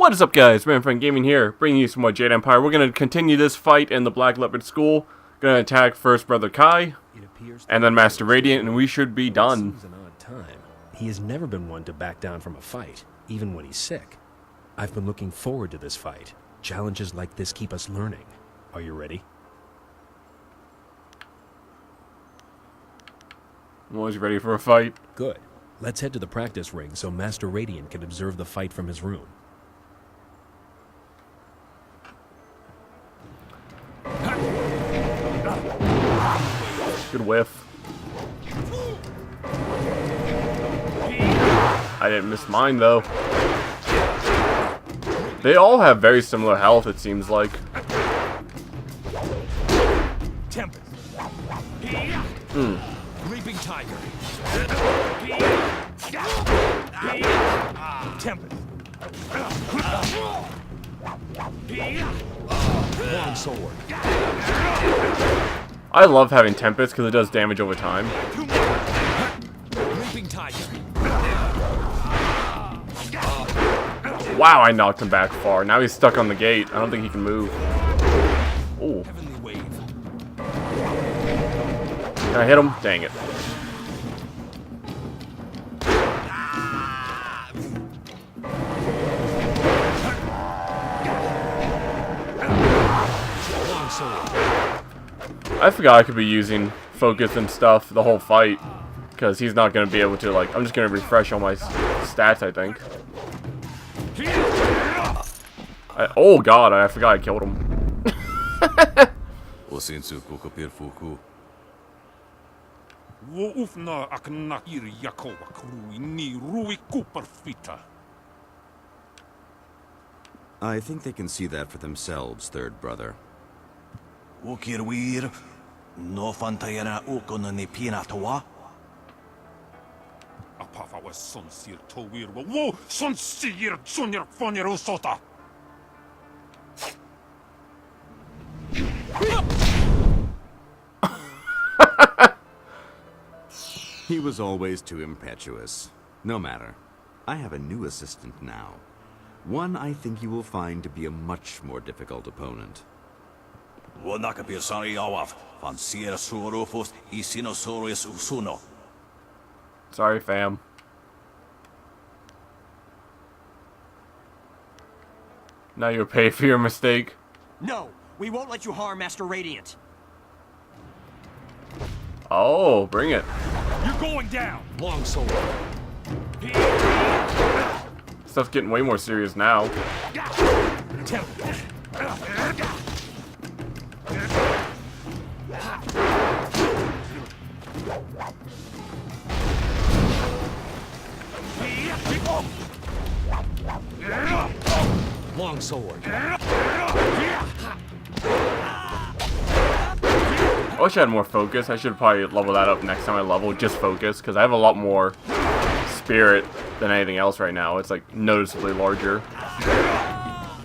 What is up, guys? Manfriend Gaming here, bringing you some more Jade Empire. We're going to continue this fight in the Black Leopard School. Going to attack first Brother Kai, and then Master Radiant, and we should be done. Seems an odd time. He has never been one to back down from a fight, even when he's sick. I've been looking forward to this fight. Challenges like this keep us learning. Are you ready? I'm always ready for a fight. Good. Let's head to the practice ring so Master Radiant can observe the fight from his room. Good whiff. I didn't miss mine, though. They all have very similar health, it seems like. Leaping Tiger. Tempest. Long sword. I love having Tempest because it does damage over time. Leaping Tiger. Wow, I knocked him back far. Now he's stuck on the gate. I don't think he can move. Ooh. Heavenly wave. Can I hit him? Dang it. Long sword. I forgot I could be using focus and stuff the whole fight. Because he's not going to be able to, like, I'm just going to refresh all my stats, I think. Oh god, I forgot I killed him. I think they can see that for themselves, third brother. He was always too impetuous. No matter. I have a new assistant now. One I think you will find to be a much more difficult opponent. Sorry, fam. Now you'll pay for your mistake. No, we won't let you harm Master Radiant. Oh, bring it. You're going down. Long sword. Stuff's getting way more serious now. Tempest. Long sword. I wish I had more focus. I should probably level that up next time I level just focus, because I have a lot more spirit than anything else right now. It's like noticeably larger.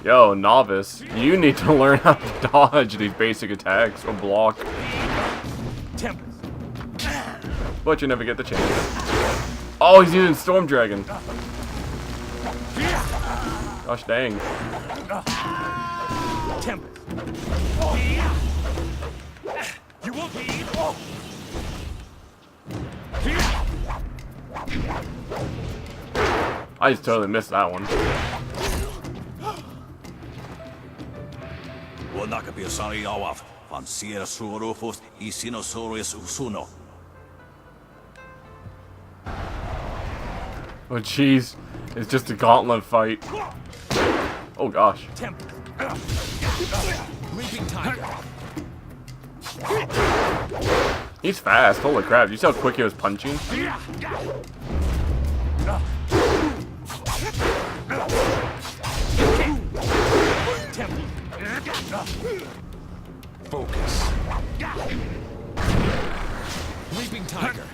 Yo, novice, you need to learn how to dodge these basic attacks or block. Tempest. But you never get the chance. Oh, he's using Storm Dragon. Gosh dang. Tempest. You won't be. I just totally missed that one. Oh jeez, it's just a gauntlet fight. Oh gosh. Leaping Tiger. He's fast, holy crap. You see how quick he was punching? Focus. Leaping Tiger.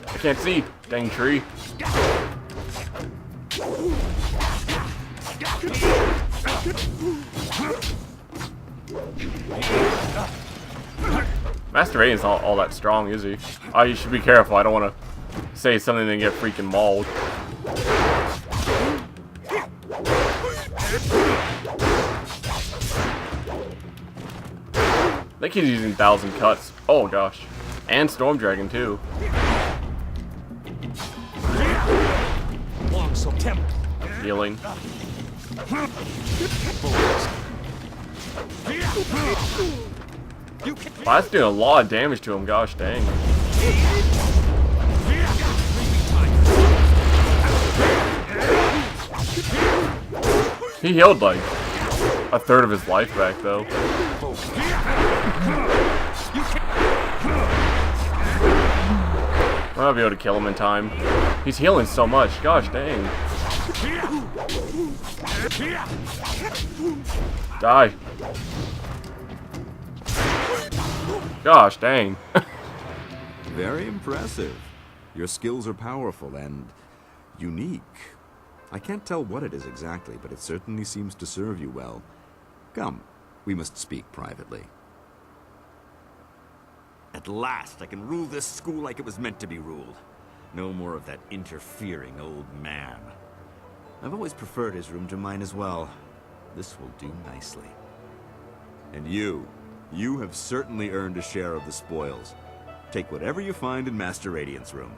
I can't see. Dang tree. Master Radiant's not all that strong, is he? Oh, you should be careful. I don't want to say something and get freaking mauled. I think he's using 1,000 cuts. Oh gosh. And Storm Dragon too. Long so Tempest. Healing. Wow, that's doing a lot of damage to him, gosh dang. He healed like a third of his life back though. We're not be able to kill him in time. He's healing so much, gosh dang. Die. Gosh dang. Very impressive. Your skills are powerful and unique. I can't tell what it is exactly, but it certainly seems to serve you well. Come, we must speak privately. At last, I can rule this school like it was meant to be ruled. No more of that interfering old man. I've always preferred his room to mine as well. This will do nicely. And you have certainly earned a share of the spoils. Take whatever you find in Master Radiant's room.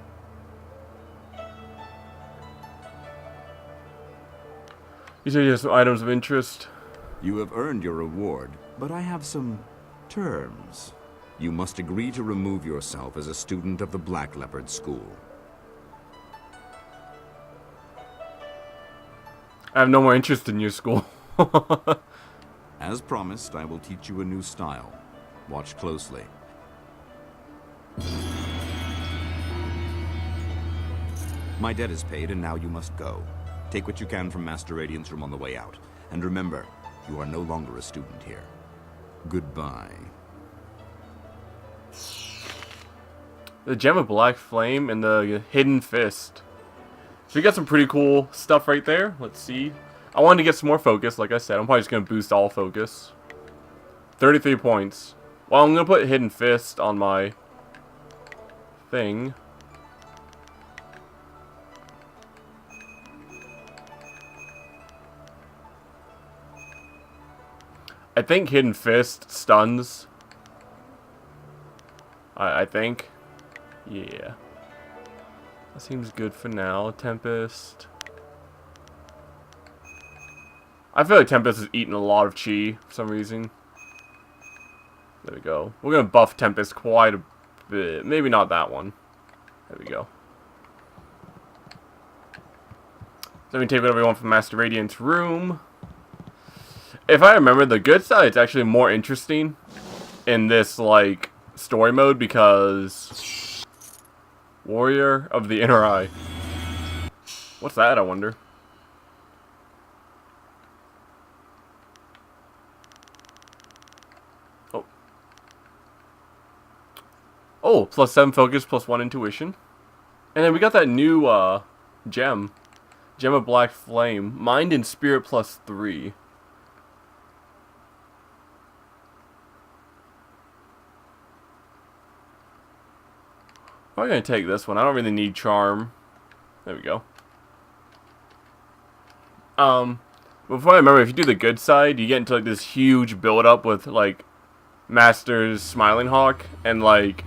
You said you have some items of interest. You have earned your reward, but I have some terms. You must agree to remove yourself as a student of the Black Leopard School. I have no more interest in your school. As promised, I will teach you a new style. Watch closely. My debt is paid, and now you must go. Take what you can from Master Radiant's room on the way out. And remember, you are no longer a student here. Goodbye. The Gem of Black Flame and the Hidden Fist. So we got some pretty cool stuff right there. Let's see. I wanted to get some more focus, like I said. I'm probably just going to boost all focus. 33 points. Well, I'm going to put Hidden Fist on my thing. I think Hidden Fist stuns. I think. Yeah. That seems good for now. Tempest. I feel like Tempest is eating a lot of chi for some reason. There we go. We're going to buff Tempest quite a bit. Maybe not that one. There we go. So we take whatever we want from Master Radiant's room. If I remember, the good side is actually more interesting in this, like, story mode because... Warrior of the Inner Eye. What's that, I wonder? Oh. Oh, plus 7 focus, plus 1 intuition. And then we got that new, gem. Gem of Black Flame. Mind and Spirit plus 3. I'm going to take this one. I don't really need charm. There we go. Before I remember, if you do the good side, you get into like this huge build-up with like Master's Smiling Hawk, and like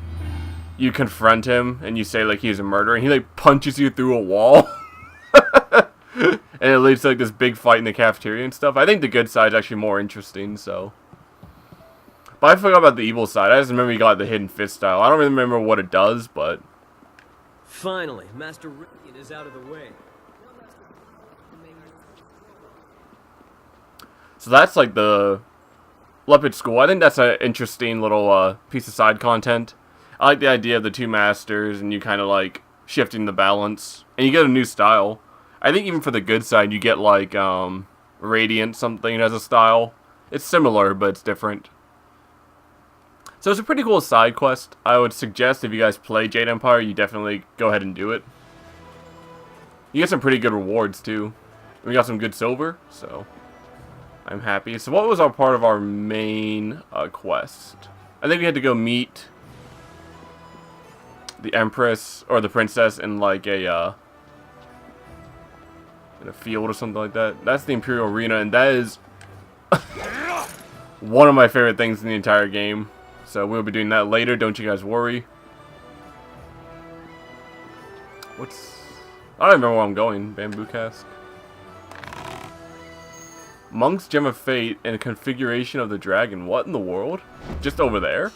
you confront him and you say like he's a murderer, and he like punches you through a wall. And it leads to like this big fight in the cafeteria and stuff. I think the good side is actually more interesting, so. But I forgot about the evil side. I just remember you got the Hidden Fist style. I don't really remember what it does, but... Finally, Master Radiant is out of the way. So that's like the Leopard School. I think that's an interesting little piece of side content. I like the idea of the two masters and you kind of like shifting the balance. And you get a new style. I think even for the good side, you get like Radiant something as a style. It's similar, but it's different. So it's a pretty cool side quest. I would suggest if you guys play Jade Empire, you definitely go ahead and do it. You get some pretty good rewards too. We got some good silver, so I'm happy. So what was our part of our main quest? I think we had to go meet the Empress or the Princess in like a in a field or something like that. That's the Imperial Arena, and that is one of my favorite things in the entire game. So we'll be doing that later, don't you guys worry. I don't remember where I'm going. Bamboo cask. Monk's Gem of Fate and Configuration of the Dragon. What in the world? Just over there?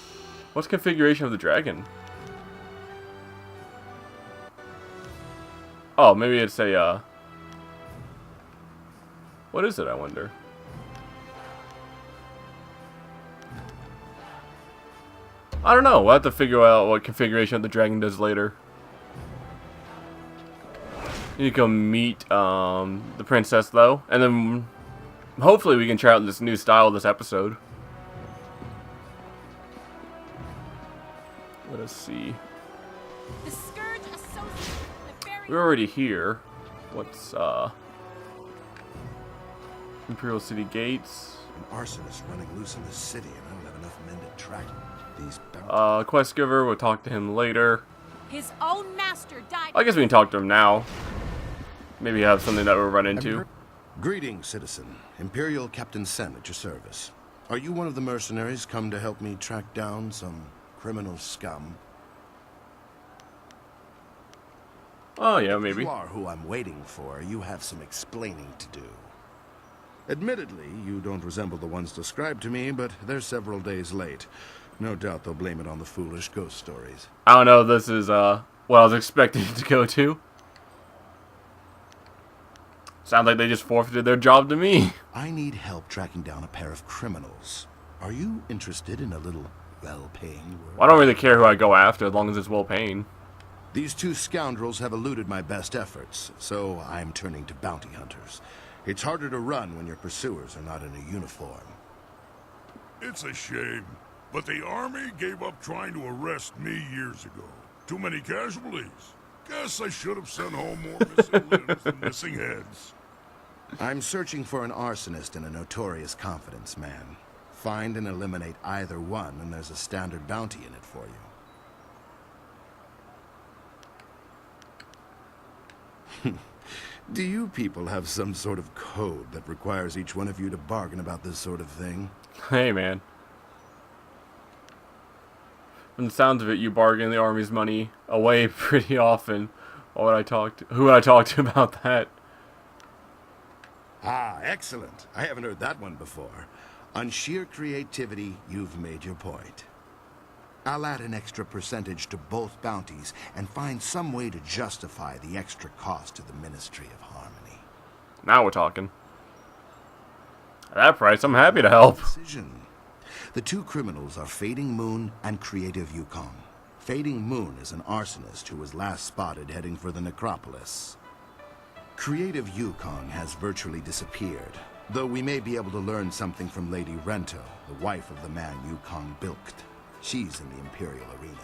What's Configuration of the Dragon? Oh, maybe it's a, what is it, I wonder? I don't know. We'll have to figure out what Configuration of the Dragon does later. You can go meet the princess, though. And then hopefully we can try out this new style this episode. Let us see. The Scourge Associate. The very We're already here. What's, Imperial City Gates. An arsonist running loose in the city, and I don't have enough men to track these Quest giver, we'll talk to him later. his own master died. I guess we can talk to him now. Maybe have something that we'll run into. Greetings, citizen. Imperial Captain Sen at your service. Are you one of the mercenaries come to help me track down some criminal scum? Oh, yeah, If maybe. you are who I'm waiting for, you have some explaining to do. Admittedly, you don't resemble the ones described to me, but they're several days late. No doubt they'll blame it on the foolish ghost stories. I don't know, this is, what I was expecting to go to. Sounds like they just forfeited their job to me. I need help tracking down a pair of criminals. Are you interested in a little well-paying work? I don't really care who I go after as long as it's well-paying. These two scoundrels have eluded my best efforts, so I'm turning to bounty hunters. It's harder to run when your pursuers are not in a uniform. It's a shame, but the army gave up trying to arrest me years ago. Too many casualties. Guess I should have sent home more missing limbs than missing heads. I'm searching for an arsonist and a notorious confidence man. Find and eliminate either one, and there's a standard bounty in it for you. Do you people have some sort of code that requires each one of you to bargain about this sort of thing? Hey, man. From the sounds of it, you bargain the army's money away pretty often. Who would I talk to about that? Ah, excellent. I haven't heard that one before. On sheer creativity, you've made your point. I'll add an extra percentage to both bounties and find some way to justify the extra cost to the Ministry of Harmony. Now we're talking. At that price, I'm happy to help. Decision. The two criminals are Fading Moon and Creative Yukong. Fading Moon is an arsonist who was last spotted heading for the necropolis. Creative Yukong has virtually disappeared, though we may be able to learn something from Lady Rento, the wife of the man Yukong bilked. She's in the Imperial Arena.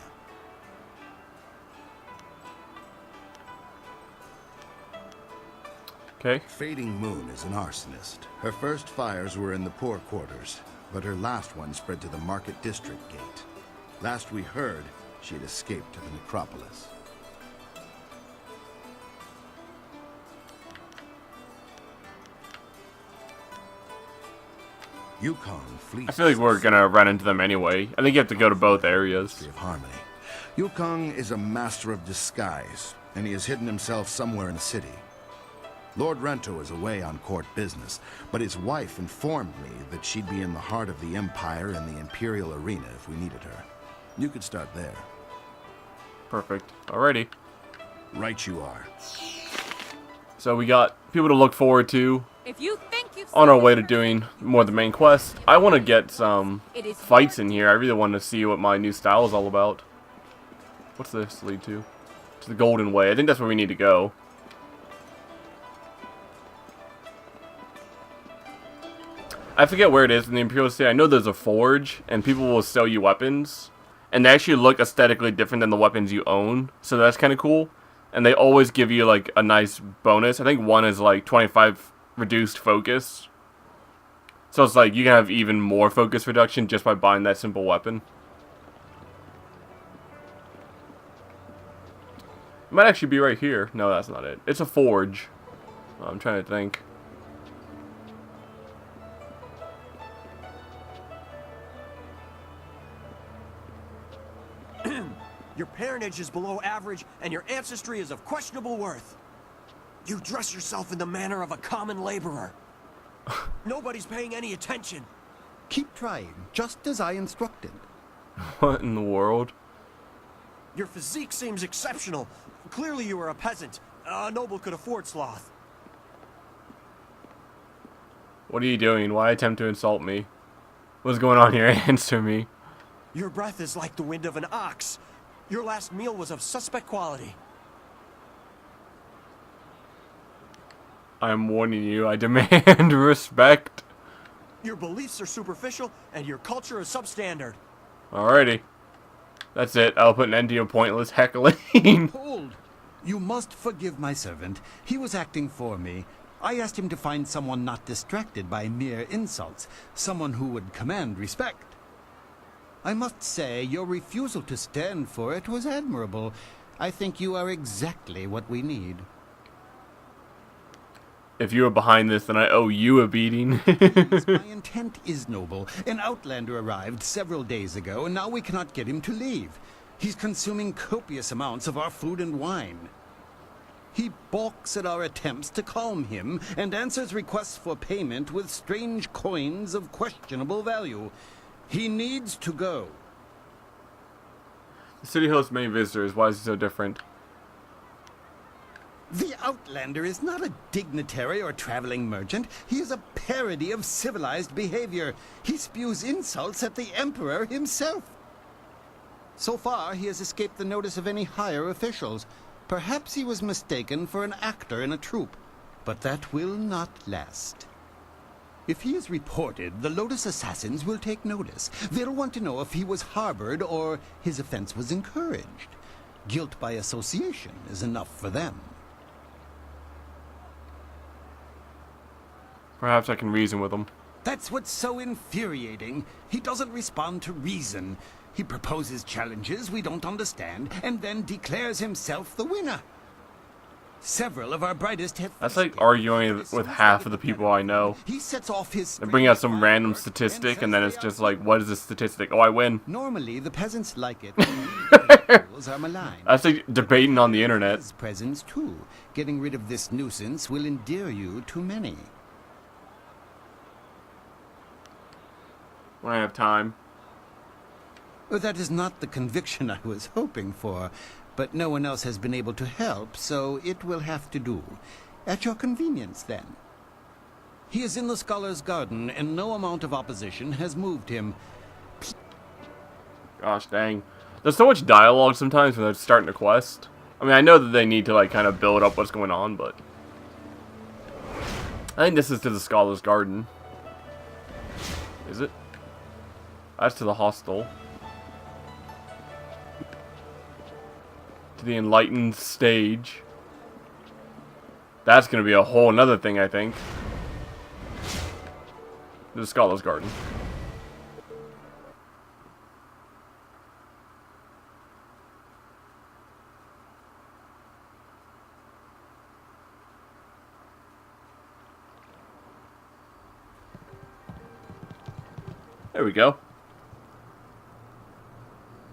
Okay. Fading Moon is an arsonist. Her first fires were in the poor quarters, but her last one spread to the Market District Gate. Last we heard, she had escaped to the necropolis. Yukong flees. I feel like we're gonna run into them anyway. I think you have to go to both areas. Of Harmony. Yukong is a master of disguise, and he has hidden himself somewhere in the city. Lord Rento is away on court business, but his wife informed me that she'd be in the heart of the Empire in the Imperial Arena if we needed her. You could start there. Perfect. Alrighty. Right you are. So we got people to look forward to If you think you've on our seen way the to doing more of the main quest. I want to get some It is fights in here. I really want to see what my new style is all about. What's this lead to? To the Golden Way. I think that's where we need to go. I forget where it is in the Imperial City. I know there's a forge, and people will sell you weapons. And they actually look aesthetically different than the weapons you own. So that's kind of cool. And they always give you, like, a nice bonus. I think one is, like, 25 reduced focus. So it's like, you can have even more focus reduction just by buying that simple weapon. It might actually be right here. No, that's not it. It's a forge. I'm trying to think. Your parentage is below average, and your ancestry is of questionable worth. You dress yourself in the manner of a common laborer. Nobody's paying any attention. Keep trying, just as I instructed. What in the world? Your physique seems exceptional. Clearly you are a peasant. A noble could afford sloth. What are you doing? Why attempt to insult me? What's going on here? Answer me. Your breath is like the wind of an ox. Your last meal was of suspect quality. I am warning you. I demand respect. Your beliefs are superficial, and your culture is substandard. Alrighty. That's it. I'll put an end to your pointless heckling. Hold! You must forgive my servant. He was acting for me. I asked him to find someone not distracted by mere insults, someone who would command respect. I must say, your refusal to stand for it was admirable. I think you are exactly what we need. If you were behind this, then I owe you a beating. My intent is noble. An outlander arrived several days ago, and now we cannot get him to leave. He's consuming copious amounts of our food and wine. He balks at our attempts to calm him, and answers requests for payment with strange coins of questionable value. He needs to go. The city hosts many visitors. Why is he so different? The Outlander is not a dignitary or traveling merchant. He is a parody of civilized behavior. He spews insults at the Emperor himself. So far, he has escaped the notice of any higher officials. Perhaps he was mistaken for an actor in a troupe, but that will not last. If he is reported, the Lotus assassins will take notice. They'll want to know if he was harbored or his offense was encouraged. Guilt by association is enough for them. Perhaps I can reason with him. That's what's so infuriating. He doesn't respond to reason. He proposes challenges we don't understand, and then declares himself the winner. Several of our brightest have... That's like arguing with half of the people I know. He sets off his... They bring out some random statistic, and then it's just like, what is this statistic? Oh, I win. Normally, the peasants like it when fools are maligned. That's like debating on the internet. His presence, too. Getting rid of this nuisance will endear you to many. When I have time. That is not the conviction I was hoping for, but no one else has been able to help, so it will have to do. At your convenience, then. He is in the Scholar's Garden, and no amount of opposition has moved him. Gosh dang. There's so much dialogue sometimes when they're starting a quest. I mean, I know that they need to like kind of build up what's going on, but... I think this is to the Scholar's Garden. Is it? That's to the hostel. To the enlightened stage. That's gonna be a whole nother thing, I think. The Scholar's Garden. There we go.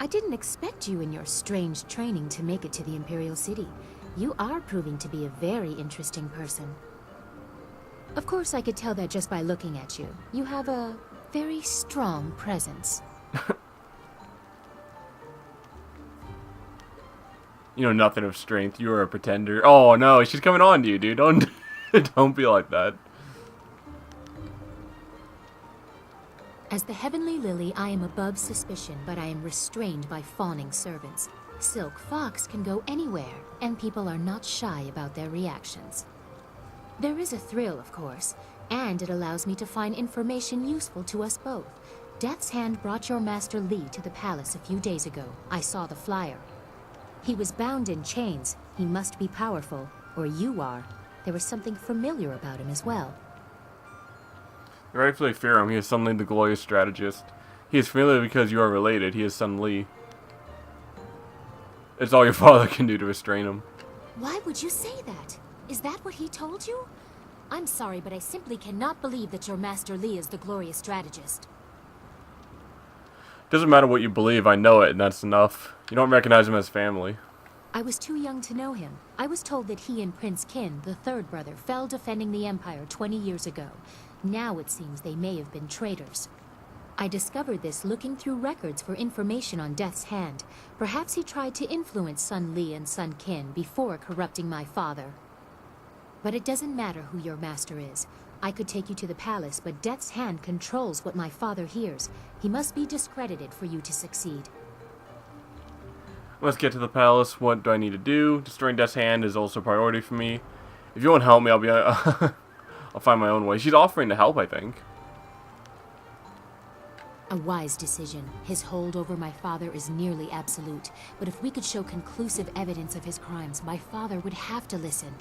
I didn't expect you in your strange training to make it to the Imperial City. You are proving to be a very interesting person. Of course, I could tell that just by looking at you. You have a very strong presence. You know nothing of strength. You are a pretender. Oh no, she's coming on to you, dude. Don't, don't be like that. As the Heavenly Lily, I am above suspicion, but I am restrained by fawning servants. Silk Fox can go anywhere, and people are not shy about their reactions. There is a thrill, of course, and it allows me to find information useful to us both. Death's Hand brought your Master Li to the palace a few days ago. I saw the flyer. He was bound in chains. He must be powerful, or you are. There was something familiar about him as well. You rightfully fear him. He is Sun Li, the glorious strategist. He is familiar because you are related. He is Sun Li. It's all your father can do to restrain him. Why would you say that? Is that what he told you? I'm sorry, but I simply cannot believe that your Master Li is the glorious strategist. Doesn't matter what you believe, I know it, and that's enough. You don't recognize him as family. I was too young to know him. I was told that he and Prince Qin, the third brother, fell defending the Empire 20 years ago. Now it seems they may have been traitors. I discovered this looking through records for information on Death's Hand. Perhaps he tried to influence Sun Li and Sun Qin before corrupting my father. But it doesn't matter who your master is. I could take you to the palace, but Death's Hand controls what my father hears. He must be discredited for you to succeed. Let's get to the palace. What do I need to do? Destroying Death's Hand is also a priority for me. If you won't help me, I'll be... I'll find my own way. She's offering to help, I think. A wise decision. His hold over my father is nearly absolute. But if we could show conclusive evidence of his crimes, my father would have to listen.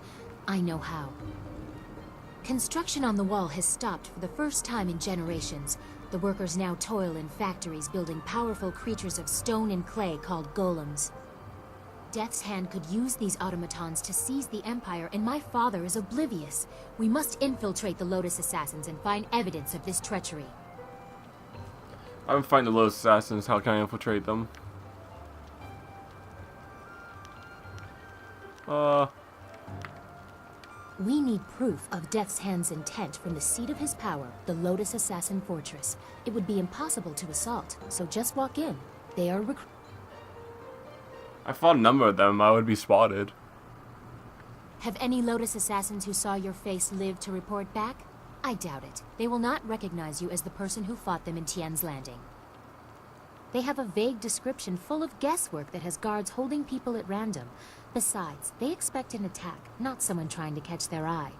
I know how. Construction on the wall has stopped for the first time in generations. The workers now toil in factories building powerful creatures of stone and clay called golems. Death's Hand could use these automatons to seize the Empire, and my father is oblivious. We must infiltrate the Lotus Assassins and find evidence of this treachery. I'm fighting the Lotus Assassins. How can I infiltrate them? We need proof of Death's Hand's intent from the seat of his power, the Lotus Assassin Fortress. It would be impossible to assault, so just walk in. They are I fought a number of them. I would be spotted. Have any Lotus Assassins who saw your face lived to report back? I doubt it. They will not recognize you as the person who fought them in Tian's Landing. They have a vague description full of guesswork that has guards holding people at random. Besides, they expect an attack, not someone trying to catch their eye.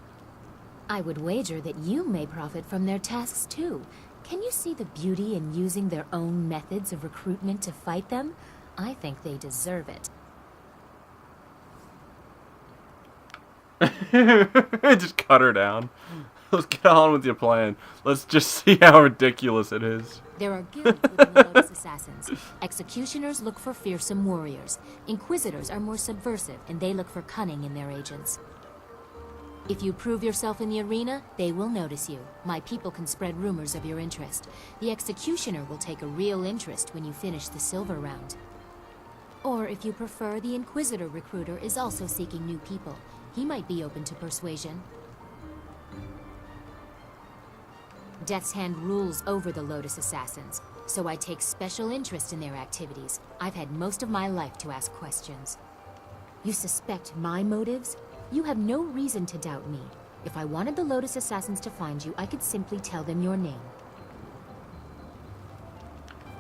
I would wager that you may profit from their tasks too. Can you see the beauty in using their own methods of recruitment to fight them? I think they deserve it. Just cut her down. Let's get on with your plan. Let's just see how ridiculous it is. There are guilds within the Lotus Assassins. Executioners look for fearsome warriors. Inquisitors are more subversive, and they look for cunning in their agents. If you prove yourself in the arena, they will notice you. My people can spread rumors of your interest. The Executioner will take a real interest when you finish the silver round. Or if you prefer, the Inquisitor recruiter is also seeking new people. He might be open to persuasion. Death's Hand rules over the Lotus Assassins, so I take special interest in their activities. I've had most of my life to ask questions. You suspect my motives? You have no reason to doubt me. If I wanted the Lotus Assassins to find you, I could simply tell them your name.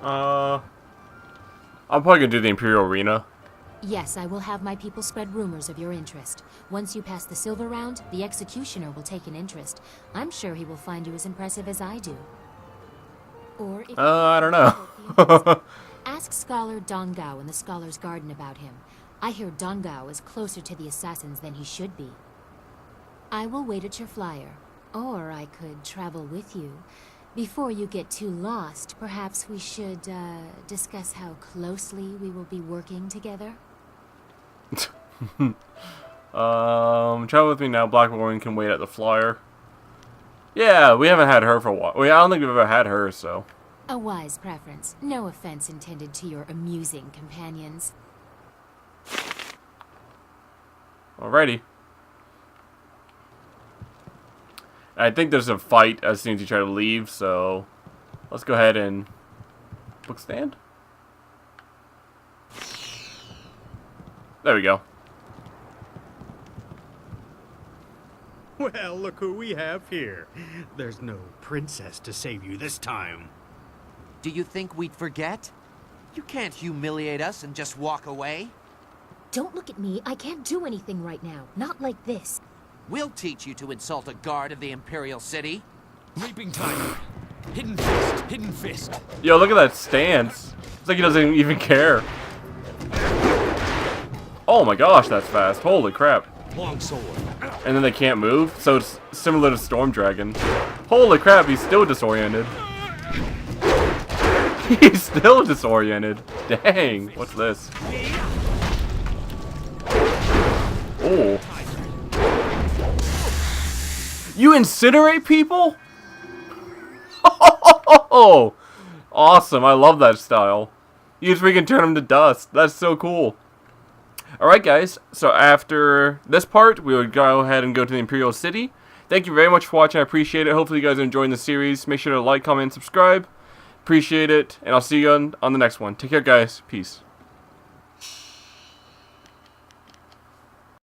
I'm probably gonna do the Imperial Arena. Yes, I will have my people spread rumors of your interest. Once you pass the silver round, the Executioner will take an interest. I'm sure he will find you as impressive as I do. Or if I don't know. ask Scholar Dong Gao in the Scholar's Garden about him. I hear Dong Gao is closer to the assassins than he should be. I will wait at your flyer. Or I could travel with you. Before you get too lost, perhaps we should discuss how closely we will be working together. Travel with me now. Black Warren can wait at the flyer. Yeah, we haven't had her for a while. Well, yeah, I don't think we've ever had her, so. A wise preference. No offense intended to your amusing companions. Alrighty. I think there's a fight as soon as you try to leave, so let's go ahead and book stand. There we go. Well, look who we have here. There's no princess to save you this time. Do you think we'd forget? You can't humiliate us and just walk away. Don't look at me. I can't do anything right now. Not like this. We'll teach you to insult a guard of the Imperial City. Leaping Tiger. Hidden Fist. Hidden Fist. Yo, look at that stance. It's like he doesn't even care. Oh my gosh, that's fast. Holy crap. Long sword. And then they can't move, so it's similar to Storm Dragon. Holy crap, he's still disoriented. He's still disoriented. Dang, what's this? Oh. You incinerate people? Oh, awesome. I love that style. You just freaking turn them to dust. That's so cool. Alright guys, so after this part, we would go ahead and go to the Imperial City. Thank you very much for watching. I appreciate it. Hopefully you guys are enjoying the series. Make sure to like, comment, and subscribe. Appreciate it. And I'll see you on the next one. Take care, guys. Peace.